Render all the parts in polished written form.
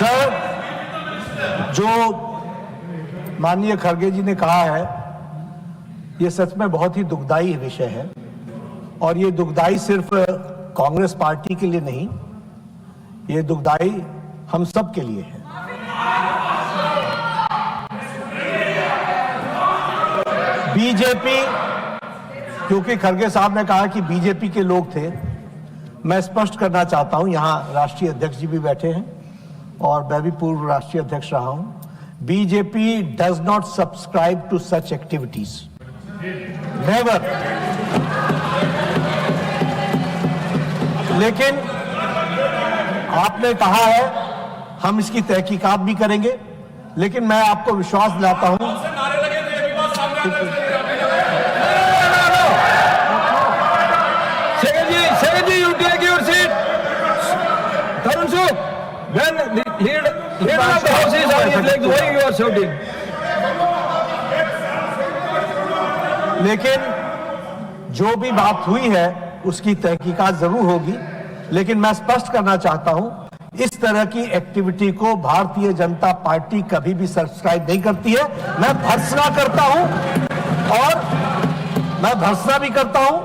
Sir, जो माननीय खड़गे जी ने कहा है, ये सच में बहुत ही दुखदाई विषय है और ये दुखदाई सिर्फ कांग्रेस पार्टी के लिए नहीं, ये दुखदाई हम सब के लिए है। बीजेपी, क्योंकि खड़गे साहब ने कहा कि बीजेपी के लोग थे, मैं स्पष्ट करना चाहता हूं, यहां राष्ट्रीय अध्यक्ष जी भी बैठे हैं और मैं भी पूर्व राष्ट्रीय अध्यक्ष रहा हूं। BJP does not subscribe to such activities, never. लेकिन आपने कहा है हम इसकी तहकीकात भी करेंगे, लेकिन मैं आपको विश्वास दिलाता हूं। When the leader of the house is on his legs, why you are shouting? लेकिन जो भी बात हुई है उसकी तहकीकात जरूर होगी, लेकिन मैं स्पष्ट करना चाहता हूं, इस तरह की एक्टिविटी को भारतीय जनता पार्टी कभी भी सब्सक्राइब नहीं करती है। मैं भर्त्सना करता हूं और मैं भर्त्सना भी करता हूं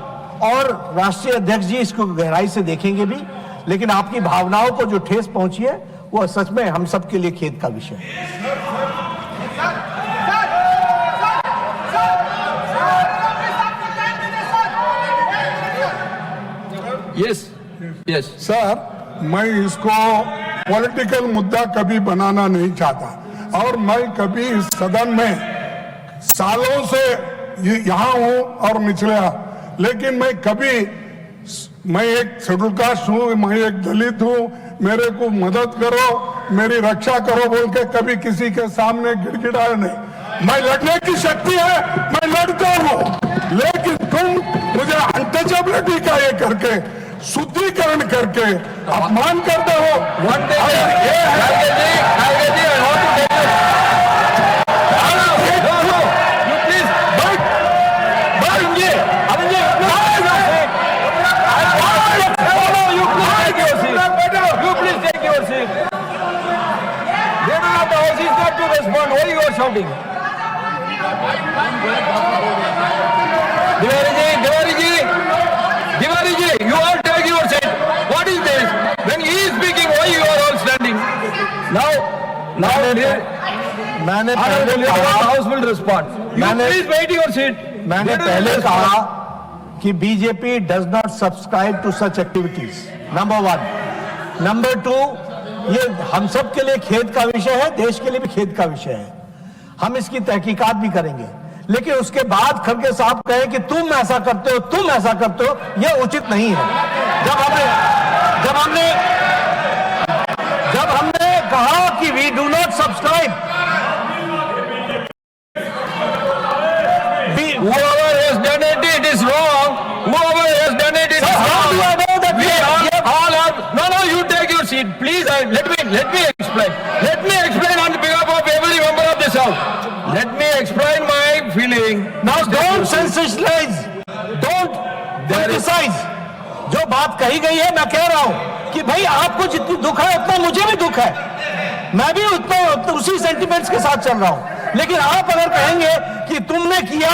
और राष्ट्रीय अध्यक्ष जी इसको गहराई से देखेंगे भी, लेकिन आपकी भावनाओं को जो ठेस पहुंची है वो सच में हम सब के लिए खेद का विषय है। Yes, yes. सर, मैं इसको पॉलिटिकल मुद्दा कभी बनाना नहीं चाहता और मैं कभी इस सदन में सालों से यहाँ हूँ और निचला, लेकिन मैं एक शेड्यूल कास्ट हूँ, मैं एक दलित हूँ, मेरे को मदद करो, मेरी रक्षा करो बोल के कभी किसी के सामने गिड़गिड़ाया नहीं। मैं लड़ने की शक्ति है, मैं लड़ता हूँ, लेकिन तुम मुझे अनटचेबिलिटी का ये करके, शुद्धिकरण करके अपमान करते हो। Why you are shouting? Tiwari ji, you all take your seat. What is this? When he is speaking, why you are all standing? Now, मैंने पहले the house will respond. You please wait your seat. मैंने पहले कहा कि BJP does not subscribe to such activities, number 1। Number 2, ये हम सब के लिए खेद का विषय है, देश के लिए भी खेद का विषय है। हम इसकी तहकीकात भी करेंगे, लेकिन उसके बाद खड़गे साहब कहे कि तुम ऐसा करते हो, तुम ऐसा करते हो, यह उचित नहीं है। जब हमने कहा कि we do not subscribe, Whoever has done it, it is wrong. Whoever has done it, it is wrong. No, you take your seat, please. Let me explain. Let me explain on behalf of every member of this house. Let me explain my feeling. Now don't sensationalize, don't criticize. जो बात कही गई है, मैं कह रहा हूं कि भाई आपको जितनी दुख है उतना मुझे भी दुख है, मैं भी उतना उसी सेंटिमेंट्स के साथ चल रहा हूं। लेकिन आप अगर कहेंगे कि तुमने किया,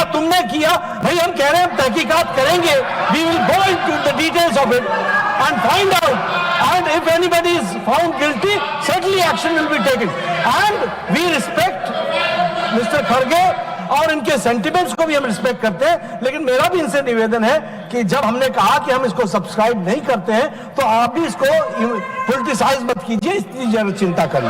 भाई हम कह रहे हैं तहकीकात करेंगे, we will go into the details of it and find out, and if anybody is found guilty, certainly action will be taken, and we respect Mr. खड़गे और इनके सेंटिमेंट्स को भी हम रिस्पेक्ट करते हैं। लेकिन मेरा भी इनसे निवेदन है कि जब हमने कहा कि हम इसको सब्सक्राइब नहीं करते हैं, तो आप भी इसको पॉलिटिसाइज मत कीजिए, इसकी जरूर चिंता करिए।